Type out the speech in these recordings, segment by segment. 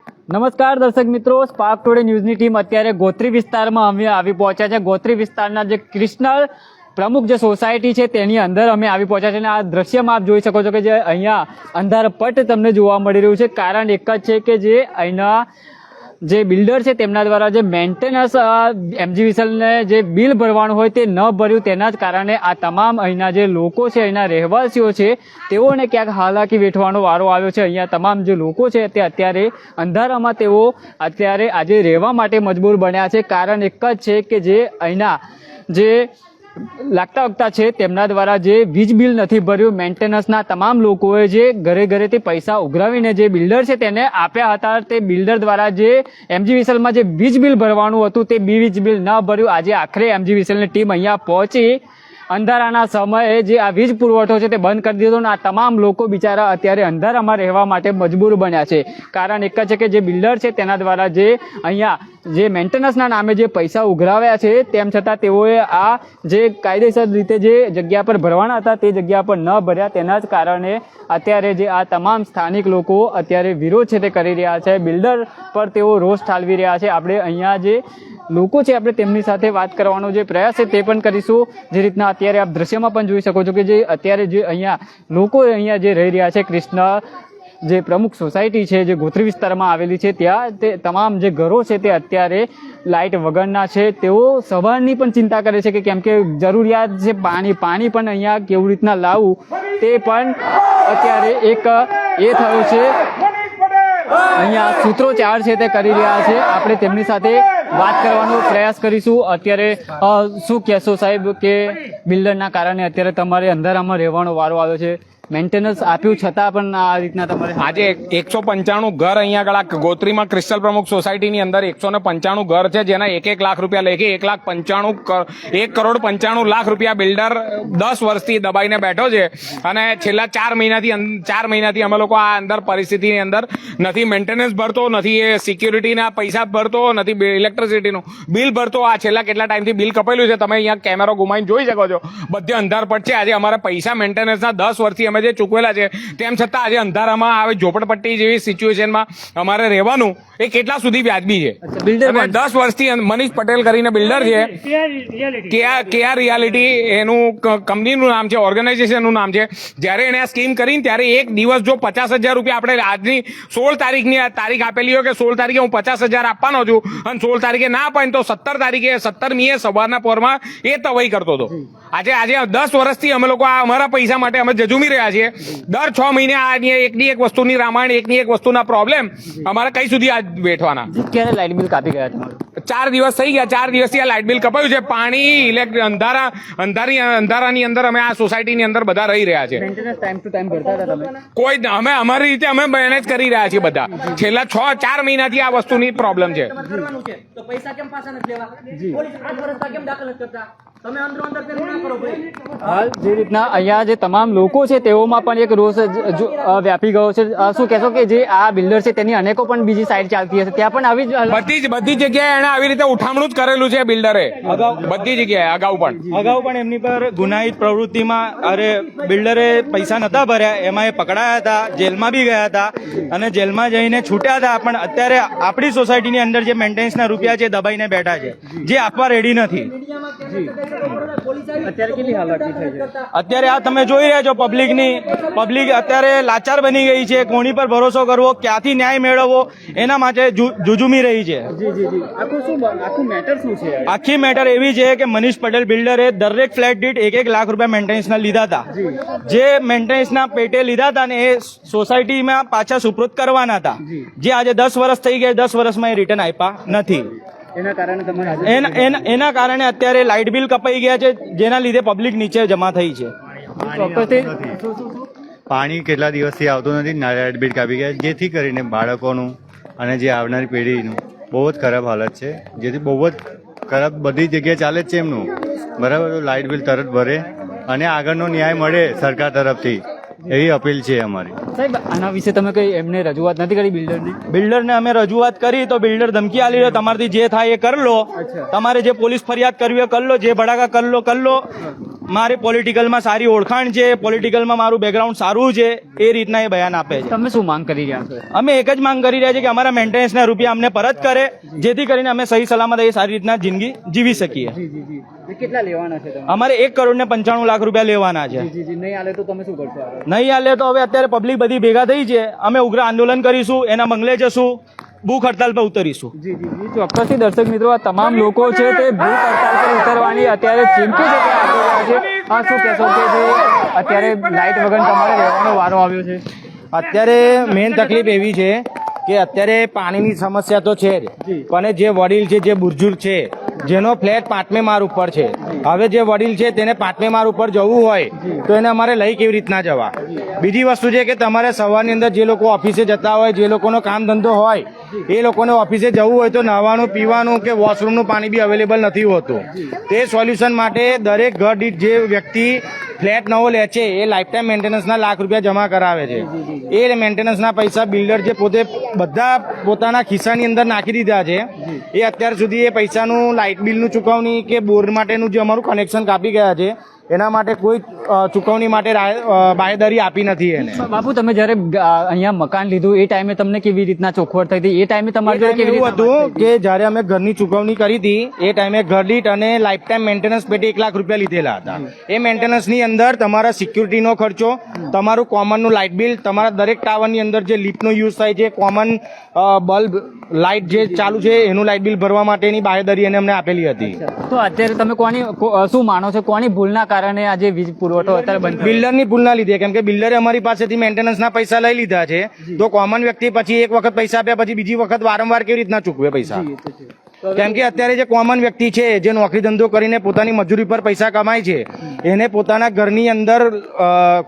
નમસ્કાર દર્શક મિત્રો, સ્પાર્ક ટુડે ન્યૂઝની ટીમ અત્યારે ગોત્રી વિસ્તારમાં અમે આવી પહોંચ્યા છે। ગોત્રી વિસ્તારના જે ક્રિસ્ટલ પ્રમુખ જે સોસાયટી છે તેની અંદર અમે આવી પહોંચ્યા છે અને આ દ્રશ્યમાં આપ જોઈ શકો છો કે જે અહીંયા અંધારપટ તમને જોવા મળી રહ્યું છે। કારણ એક જ છે કે જે અહીંના જે બિલ્ડર છે તેમના દ્વારા જે મેન્ટેનન્સ એમજીવીસીએલને જે બિલ ભરવાનું હોય તે ન ભર્યું, તેના જ કારણે આ તમામ અહીંના જે લોકો છે, અહીંના રહેવાસીઓ છે, તેઓને ક્યાંક હાલાકી વેઠવાનો વારો આવ્યો છે। અહીંયા તમામ જે લોકો છે તે અત્યારે અંધારામાં તેઓ અત્યારે આજે રહેવા માટે મજબૂર બન્યા છે। કારણ એક જ છે કે જે અહીંના જે લાગતા વખતા છે તેમના દ્વારા જે વીજ બિલ નથી ભર્યું, મેન્ટેનન્સના તમામ લોકોએ જે ઘરે ઘરેથી પૈસા ઉઘરાવીને જે બિલ્ડર છે તેને આપ્યા હતા, તે બિલ્ડર દ્વારા જે એમજીવીસીએલમાં જે વીજ બિલ ભરવાનું હતું તે વીજ બિલ ન ભર્યું। આજે આખરે એમજીવીસીએલની ટીમ અહીંયા પહોંચી અંધારાના સમયે જે આ વીજ પુરવઠો છે તે બંધ કરી દીધો અને આ તમામ લોકો બિચારા અત્યારે અંધારામાં રહેવા માટે મજબૂર બન્યા છે। કારણ એક જ છે કે જે બિલ્ડર છે તેના દ્વારા જે અહીંયા જે મેન્ટેનન્સના નામે જે પૈસા ઉઘરાવ્યા છે તેમ છતાં તેઓએ આ જે કાયદેસર રીતે જે જગ્યા પર ભરવાના હતા તે જગ્યા પર ન ભર્યા, તેના જ કારણે અત્યારે જે આ તમામ સ્થાનિક લોકો અત્યારે વિરોધ છે તે કરી રહ્યા છે, બિલ્ડર પર તેઓ રોષ ઠાલવી રહ્યા છે। આપણે અહીંયા જે લોકો છે આપણે તેમની સાથે વાત કરવાનો જે પ્રયાસ છે તે પણ કરીશું। જે રીતના અત્યારે આપ દ્રશ્યમાં પણ જોઈ શકો છો કે જે અત્યારે જે અહીંયા લોકો અહીંયા જે રહી રહ્યા છે, કૃષ્ણ જે પ્રમુખ સોસાયટી છે જે ગોત્રી વિસ્તારમાં આવેલી છે ત્યાં તે તમામ જે ઘરો છે તે અત્યારે લાઇટ વગરના છે। તેઓ સવારની પણ ચિંતા કરે છે કે કેમ કે જરૂરિયાત છે પાણી પણ અહીંયા કેવી રીતના લાવવું તે પણ અત્યારે એક એ થયું છે। અહીંયા સૂત્રોચ્ચાર છે તે કરી રહ્યા છે, આપણે તેમની સાથે વાત કરવાનો પ્રયાસ કરીશું। અત્યારે શું કહેશો સાહેબ કે બિલ્ડરના કારણે અત્યારે તમારે અંધારામાં રહેવાનો વારો આવ્યો છે, મેન્ટેનન્સ આપ્યું છતાં પણ આ રીતના તમારે આજે 195 ઘર અહીંયા આગળ ગોત્રીમાં ક્રિસ્ટલ પ્રમુખ સોસાયટીની અંદર 195 ઘર છે, જેના 1 લાખ રૂપિયા લેખે 1 લાખ રૂપિયા બિલ્ડર 10 વર્ષથી દબાઈને બેઠો છે અને છેલ્લા 4 મહિનાથી અમે લોકો આ અંદર પરિસ્થિતિની અંદર નથી મેન્ટેનન્સ ભરતો, નથી એ સિક્યુરિટીના પૈસા ભરતો, નથી ઇલેક્ટ્રિસિટીનું બિલ ભરતો। આ છેલ્લા કેટલા ટાઈમથી બિલ કપાયેલું છે, તમે અહીંયા કેમેરો ઘુમાઈને જોઈ શકો છો, બધે અંધારપટ છે। આજે અમારા પૈસા મેન્ટેનન્સના 10 વર્ષથી અમે જે ચૂકવેલા છે તેમ છતાં આજે અંધારામાં આવે ઝોપડપટ્ટી જેવી સિચ્યુએશનમાં અમારે રહેવાનું એ કેટલા સુધી વ્યાજબી છે? 10 વર્ષથી મનીષ પટેલ કરીને બિલ્ડર છે, કેઆર રિયાલિટી એનું કંપનીનું નામ છે, ઓર્ગેનાઇઝેશનનું નામ છે। જ્યારે એને આ સ્કીમ કરીને ત્યારે એક દિવસ જો 50,000 રૂપિયા આપણે આજની 16 તારીખની તારીખ આપેલી હોય કે 16 તારીખે હું 50,000 આપવાનો છું અને 16 તારીખે ના અપાય તો 17 તારીખે 17મીએ સવારના પોરમાં એ તવાઈ કરતો હતો। આજે 10 વર્ષથી અમે લોકો આ અમારા પૈસા માટે અમે જજુમી રહ્યા છીએ। દર 6 મહિને આ એકની એક વસ્તુની રામાયણ, એકની એક વસ્તુના પ્રોબ્લેમ અમારે કઈ સુધી આ વેઠવાના? ક્યારે લાઇટ બિલ કાપી ગયા તમારું? 4 દિવસ થઈ ગયા, 4 દિવસથી આ લાઇટ બિલ કપાયું છે। પાણી, ઇલેક્ટ્રિક અંધારાની અંદર અમે આ સોસાયટીની અંદર બધા રહી રહ્યા છે। મેન્ટેનન્સ ટાઈમ ટુ ટાઈમ ભરતા હતા તમે? કોઈ અમે અમારી રીતે અમે મેનેજ કરી રહ્યા છીએ બધા। છેલ્લા 4 મહિનાથી આ વસ્તુની પ્રોબ્લેમ છે। તો પૈસા કેમ પાછા નથી લેવા? પોલીસ 8 વર્ષ કેમ દાખલ નથી કરતા? તમે અંદરો અંદર કેમ ના કરો ભાઈ? હાલ જે રીતના અહીંયા જે તમામ લોકો છે તેઓમાં પણ એક રોષ વ્યાપી ગયો છે। શું કહેશો કે જે આ બિલ્ડર છે તેની અનેકો પણ બીજી સાઈડ ચાલતી હશે, ત્યાં પણ આવી બધી જગ્યાએ એને આવી રીતે ઉઠામણું જ કરેલું છે બિલ્ડરે, બધી જગ્યાએ અગાઉ પણ એમની પર ગુનાહિત પ્રવૃત્તિમાં બિલ્ડરે પૈસા નતા ભર્યા, એમાં એ પકડાયા હતા, જેલમાં બી ગયા હતા અને જેલમાં જઈને છૂટ્યા હતા। પણ અત્યારે આપણી સોસાયટીની અંદર જે મેન્ટેનન્સના રૂપિયા છે દબાઈને બેઠા છે, જે આપવા રેડી નથી। અત્યારે કેટલી હાલાકી થઈ છે? અત્યારે આ તમે જોઈ રહ્યા છો પબ્લિક અત્યારે લાચાર બની ગઈ છે, કોની પર ભરોસો કરવો, ક્યાંથી ન્યાય મેળવવો એના માટે જુજુમી રહી છે। આખું મેટર શું છે? આખી મેટર એવી છે કે મનીષ પટેલ બિલ્ડરે દરેક ફ્લેટ દીઠ 1 લાખ રૂપિયા મેન્ટેનન્સના લીધા હતા, જે મેન્ટેનન્સના પેટે લીધા હતા ને એ સોસાયટીમાં પાછા સુપ્રત કરવાના હતા, જે આજે 10 વર્ષ થઈ ગયા, 10 વર્ષમાં એ રિટર્ન આપ્યા નથી। એના કારણે અત્યારે લાઇટ બિલ કપાઈ ગયા છે, જેના લીધે પબ્લિક નીચે જમા થઈ છે। પાણી કેટલા દિવસથી આવતું નથી, લાઇટ બિલ કાપી ગયા, જેથી કરીને બાળકોનું અને જે આવનારી પેઢીનું બહુ જ ખરાબ હાલત છે, જેથી બહુ જ ખરાબ બધી જગ્યાએ ચાલે જ છે એમનું। બરાબર, તો લાઇટ બિલ તરત ભરે અને આગળનો ન્યાય મળે સરકાર તરફથી, એવી અપીલ છે અમારી। સાહેબ આના વિશે તમે કઈ એમને રજૂઆત નથી કરી બિલ્ડરને અમે રજૂઆત કરી તો બિલ્ડર ધમકી આલી રહ્યો, તમારાથી જે થાય એ કરી લો, તમારે જે પોલીસ ફરિયાદ કરવી હોય કરી લો, જે ભડાકા કરી લો, મારે પોલિટિકલમાં સારી ઓળખાણ છે, પોલિટિકલમાં મારું બેકગ્રાઉન્ડ સારું છે, એ રીતના એ બયાન આપે છે. તમે શું માંગ કરી રહ્યા છો? અમે એક જ માંગ કરી રહ્યા છીએ કે અમારા મેન્ટેનન્સના રૂપિયા અમને પરત કરે, જેથી કરીને અમે સહી સલામત એ સારી રીતના જિંદગી જીવી શકીએ. કેટલા લેવાના છે તમે? અમારે 1,95,00,000 રૂપિયા લેવાના છે. નહીં આલે તો તમે શું કરશો? નહીં હાલે તો હવે અત્યારે પબ્લિક બધી ભેગા થઈ છે, અમે ઉગ્ર આંદોલન કરીશું, એના બંગલે જશું, ભૂખ હડતાલ પર ઉતરીશું. ચોક્કસથી દર્શક મિત્રો, આ તમામ લોકો છે તે ભૂખ હડતાલ પર ઉતરવાની અત્યારે ચીમકી છે તે આપી રહ્યા છે. આ શું કહેશો કે જે અત્યારે લાઇટ વગર તમારે રહેવાનો વારો આવ્યો છે? અત્યારે મેઇન તકલીફ એવી છે કે અત્યારે પાણીની સમસ્યા તો છે જ, પણ જે વડીલ છે, જે બુજુર્ગ છે, જેનો ફ્લેટ 5મે માળ ઉપર છે, હવે જે વડીલ છે તેને 5મે માળ ઉપર જવું હોય તો એને અમારે લઈ કેવી રીતના જવા? બીજી વસ્તુ છે કે તમારે સવારની અંદર જે લોકો ઓફિસે જતા હોય, જે લોકોનો કામ ધંધો હોય, એ લોકોને ઓફિસે જવું હોય તો નહાવાનું, પીવાનું કે વોશરૂમનું પાણી બી અવેલેબલ નથી હોતું. તે સોલ્યુશન માટે દરેક ઘર દીઠ જે વ્યક્તિ ફ્લેટ નવો લે છે એ લાઈફ ટાઈમ મેન્ટેનન્સના લાખ રૂપિયા જમા કરાવે છે. એ મેન્ટેનન્સના પૈસા બિલ્ડર જે પોતે બધા પોતાના ખિસ્સાની અંદર નાખી દીધા છે, એ અત્યાર સુધી એ પૈસાનું લાઇટ બિલનું ચૂકવણી કે બોર માટેનું જે અમારું કનેક્શન કાપી ગયા છે એના માટે કોઈ ચૂકવણી માટે બાહેધરી આપી નથી એને. બાપુ, તમે જ્યારે અહીંયા મકાન લીધું એ ટાઈમે તમને કેવી રીતના ચોખવટ થઈ હતી? એ ટાઈમે તમારે જોડે કેવી એવું રીતના હતું કે જ્યારે અમે ઘરની ચૂકવણી કરી હતી એ ટાઈમે ઘર દીઠ અને લાઈફ ટાઈમ મેન્ટેનન્સ પેટે 1 લાખ રૂપિયા લીધેલા હતા. એ મેન્ટેનન્સની અંદર તમારા સિક્યુરિટીનો ખર્ચો, તમારું કોમનનું લાઇટ બિલ, તમારા દરેક ટાવરની અંદર જે લિફ્ટનો યુઝ થાય છે, કોમન બલ્બ લાઇટ જે ચાલુ છે એનું લાઇટ બિલ ભરવા માટેની બાહેધરી એને અમને આપેલી હતી. તો અત્યારે તમે શું માનો છો, કોની ભૂલના કારણે આજે વીજ પુરવઠો અત્યારે બંધ? બિલ્ડરની ભૂલ ના લીધે, કેમ કે બિલ્ડરે અમારી પાસેથી મેન્ટેનન્સના પૈસા લઈ લીધા છે, તો કોમન વ્યક્તિ પછી એક વખત પૈસા આપ્યા પછી બીજી વખત વારંવાર કેવી રીતના ચૂકવે પૈસા? કેમ કે અત્યારે જે કોમન વ્યક્તિ છે, જે નોકરી ધંધો કરીને પોતાની મજૂરી પર પૈસા કમાય છે, એને પોતાના ઘરની અંદર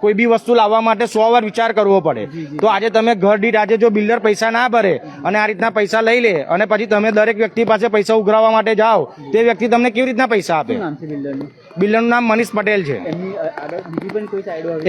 કોઈ બી વસ્તુ લાવવા માટે 100 વાર વિચાર કરવો પડે. તો આજે તમે ઘર દીઠ આજે જો બિલ્ડર પૈસા ના ભરે અને આ રીતના પૈસા લઈ લે અને પછી તમે દરેક વ્યક્તિ પાસે પૈસા ઉઘરાવવા માટે જાઓ, તે વ્યક્તિ તમને કેવી રીતના પૈસા આપે? બિલ્ડરનું નામ મનીષ પટેલ છે.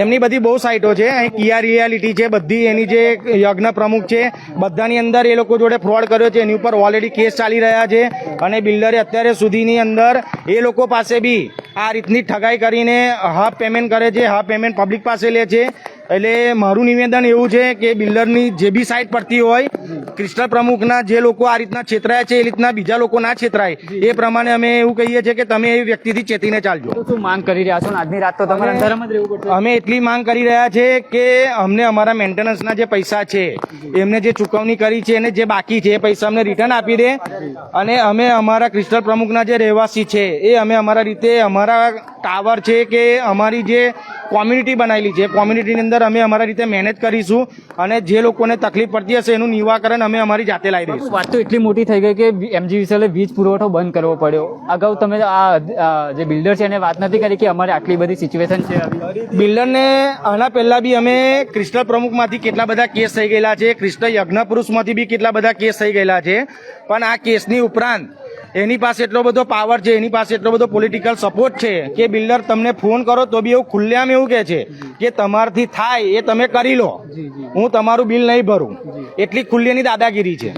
એમની બધી બહુ સાઇટો છે, અહીં કિયા રિયાલિટી છે, બધી એની જે યજ્ઞ પ્રમુખ છે, બધાની અંદર એ લોકો જોડે ફ્રોડ કર્યો છે, એની ઉપર ઓલરેડી કેસ ચાલી રહ્યા છે. અને બિલ્ડરે અત્યારે સુધીની અંદર એ લોકો પાસે બી આ રીતની ઠગાઈ કરીને હાફ પેમેન્ટ કરે છે, હાફ પેમેન્ટ પબ્લિક પાસે લે છે. એટલે મારું નિવેદન એવું છે કે બિલ્ડરની જે બી સાઇટ પડતી હોય, ક્રિસ્ટલ પ્રમુખના જે લોકો આ રીતના છેતરાય છે એ રીતના બીજા લોકો ના છેતરાય, એ પ્રમાણે અમે એવું કહીએ છીએ કે તમે એ વ્યક્તિથી ચેતીને ચાલજો. તો શું માંગ કરી રહ્યા છો? આજની રાત તો તમારે અંધારામાં જ રહેવું પડશે. અમે એટલી માંગ કરી રહ્યા છે કે અમને અમારા મેન્ટેનન્સના જે પૈસા છે, એમને જે ચૂકવણી કરી છે અને જે બાકી છે એ પૈસા અમને રિટર્ન આપી દે, અને અમે અમારા ક્રિસ્ટલ પ્રમુખના જે રહેવાસી છે એ અમે અમારા રીતે અમારા ટાવર છે કે અમારી જે કોમ્યુનિટી બનાવેલી છે, કોમ્યુનિટીની અંદર અમે અમારા રીતે મહેનત કરીશું અને જે લોકોને તકલીફ પડતી હશે એનું નિવારણ અમે અમારી જાતે લાવી દઈશું. વાત તો એટલી મોટી થઈ ગઈ કે MGVCL વીજ પુરવઠો બંધ કરવો પડ્યો. અગાઉ તમે આ જે બિલ્ડર છે એને વાત નથી કરી કે અમારે આટલી બધી સિચ્યુએશન છે? બિલ્ડરને આના પહેલા બી અમે ક્રિસ્ટલ પ્રમુખમાંથી કેટલા બધા કેસ થઈ ગયેલા છે, ક્રિસ્ટલ યજ્ઞ પુરુષમાંથી બી કેટલા બધા કેસ થઈ ગયેલા છે, પણ આ કેસની ઉપરાંત એની પાસે એટલો બધો પાવર છે, એની પાસે એટલો બધો પોલિટિકલ સપોર્ટ છે કે બિલ્ડર તમને ફોન કરો તો બી એવું ખુલ્લેઆમ એવું કહે છે કે તમારથી થાય એ તમે કરી લો, હું તમારું બિલ નહીં ભરું. એટલી ખુલ્લીની દાદાગીરી છે.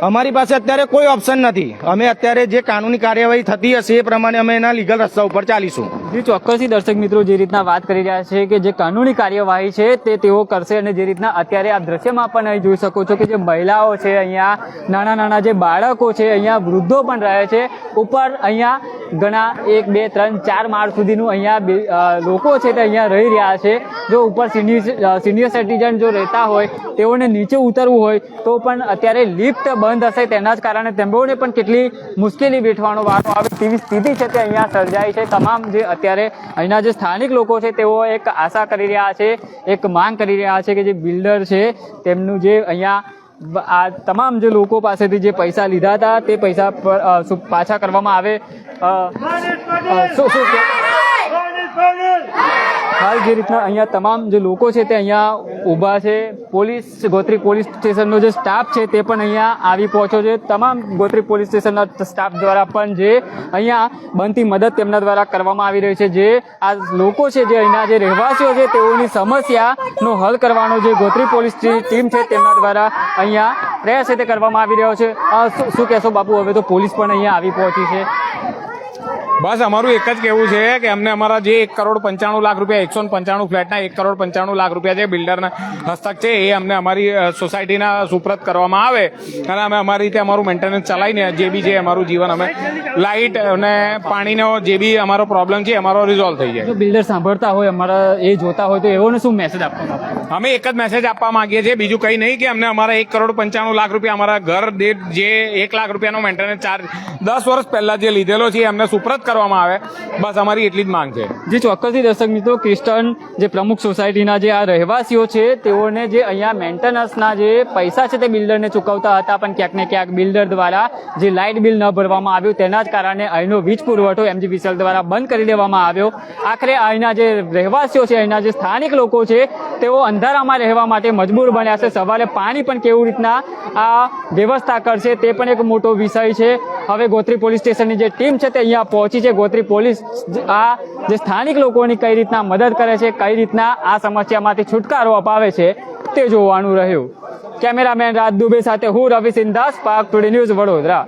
અમારી પાસે અત્યારે કોઈ ઓપ્શન નથી. અમે અત્યારે જે કાનૂની કાર્યવાહી થતી હશે એ પ્રમાણે અમે એના લીગલ રસ્તા ઉપર ચાલીશું. જે ચોક્કસથી દર્શક મિત્રો જે રીતના વાત કરી રહ્યા છે કે જે કાનૂની કાર્યવાહી છે તે તેઓ કરશે, અને જે રીતના અત્યારે આપ દ્રશ્યમાં પણ અહીં જોઈ શકો છો કે જે મહિલાઓ છે, અહીંયા નાના નાના જે બાળકો છે, અહીંયા વૃદ્ધો પણ રહે છે, ઉપર અહીંયા ઘણા 1, 2, 3, 4 માળ સુધીનું અહીંયા લોકો છે તે અહીંયા રહી રહ્યા છે. જો ઉપર સિનિયર સિટીઝન જો રહેતા હોય તેઓને નીચે ઉતરવું હોય તો પણ અત્યારે લિફ્ટ બંધ હશે, તેના જ કારણે તેઓને પણ કેટલી મુશ્કેલી વેઠવાનો વારો આવે તેવી સ્થિતિ છે તે અહીંયા સર્જાઈ છે. તમામ જે અત્યારે અહીંના જે સ્થાનિક લોકો છે તેઓ એક આશા કરી રહ્યા છે, એક માંગ કરી રહ્યા છે કે જે બિલ્ડર છે તેમનું જે અહીંયા આ તમામ જે લોકો પાસેથી જે પૈસા લીધા હતા તે પૈસા પાછા કરવામાં આવે. હાલ જે રીતના અહીંયા તમામ જે લોકો છે તે અહીંયા ઊભા છે. ગોત્રી પોલીસ સ્ટેશનનો જે સ્ટાફ છે તે પણ અહીંયા આવી પહોંચ્યો છે. તમામ ગોત્રી પોલીસ સ્ટેશનના સ્ટાફ દ્વારા પણ જે અહીંયા બનતી મદદ તેમના દ્વારા કરવામાં આવી રહી છે. જે આ લોકો છે, જે અહીંના જે રહેવાસીઓ છે, તેઓની સમસ્યાનો હલ કરવાનો જે ગોત્રી પોલીસ ટીમ છે તેમના દ્વારા અહીંયા પ્રયાસ તે કરવામાં આવી રહ્યો છે. શું કહેશો બાપુ? હવે તો પોલીસ પણ અહીંયા આવી પહોંચી છે. બસ અમારું એક જ કહેવું છે કે અમને અમારા જે 1,95,00,000 રૂપિયા 195 ફ્લેટના 1,95,00,000 રૂપિયા જે બિલ્ડરના હસ્તક છે એ અમને અમારી સોસાયટીના સુપ્રત કરવામાં આવે અને અમે અમારી રીતે અમારું મેન્ટેનન્સ ચલાવીને જે બી છે અમારું જીવન અમે લાઇટ અને પાણીનો જે બી અમારો પ્રોબ્લેમ છે અમારો રિઝોલ્વ થઈ જાય. જો બિલ્ડર સાંભળતા હોય અમારા એ જોતા હોય તો એઓને શું મેસેજ આપવા માંગો? અમે એક જ મેસેજ આપવા માંગીએ છીએ, બીજું કંઈ નહીં, કે અમને અમારા 1,95,00,000 રૂપિયા અમારા ઘર દીઠ જે 1 લાખ રૂપિયાનો મેન્ટેનન્સ ચાર્જ 10 વર્ષ પહેલા જે લીધેલો છે એમને સુપ્રત કરવામાં આવે, બસ અમારી એટલી જ માંગ છે. જે ચોક્કસથી દર્શક મિત્રો, ક્રિસ્ટન જે પ્રમુખ સોસાયટીના જે આ રહેવાસીઓ છે તેઓને જે અહીંયા મેન્ટેનન્સના જે પૈસા છે તે બિલ્ડરને ચૂકવતા હતા, પણ ક્યાંક ને ક્યાંક બિલ્ડર દ્વારા જે લાઇટ બિલ ન ભરવામાં આવ્યું તેના જ કારણે અહીંનો વીજ પુરવઠો MGVCL દ્વારા બંધ કરી દેવામાં આવ્યો. આખરે અહીંના જે રહેવાસીઓ છે, અહીંના જે સ્થાનિક લોકો છે તેઓ અંધારામાં રહેવા માટે મજબૂર બન્યા છે. સવારે પાણી પણ કેવી રીતના આ વ્યવસ્થા કરશે તે પણ એક મોટો વિષય છે. હવે ગોત્રી પોલીસ સ્ટેશનની જે ટીમ છે તે અહીંયા પહોંચી છે. ગોત્રી પોલીસ આ જે સ્થાનિક લોકોની કઈ રીતના મદદ કરે છે, કઈ રીતના આ સમસ્યામાંથી છુટકારો અપાવે છે તે જોવાનું રહ્યું. કેમેરામેન રાજ દુબે સાથે હું Ravi Sindha, Spark Today News, Vadodara.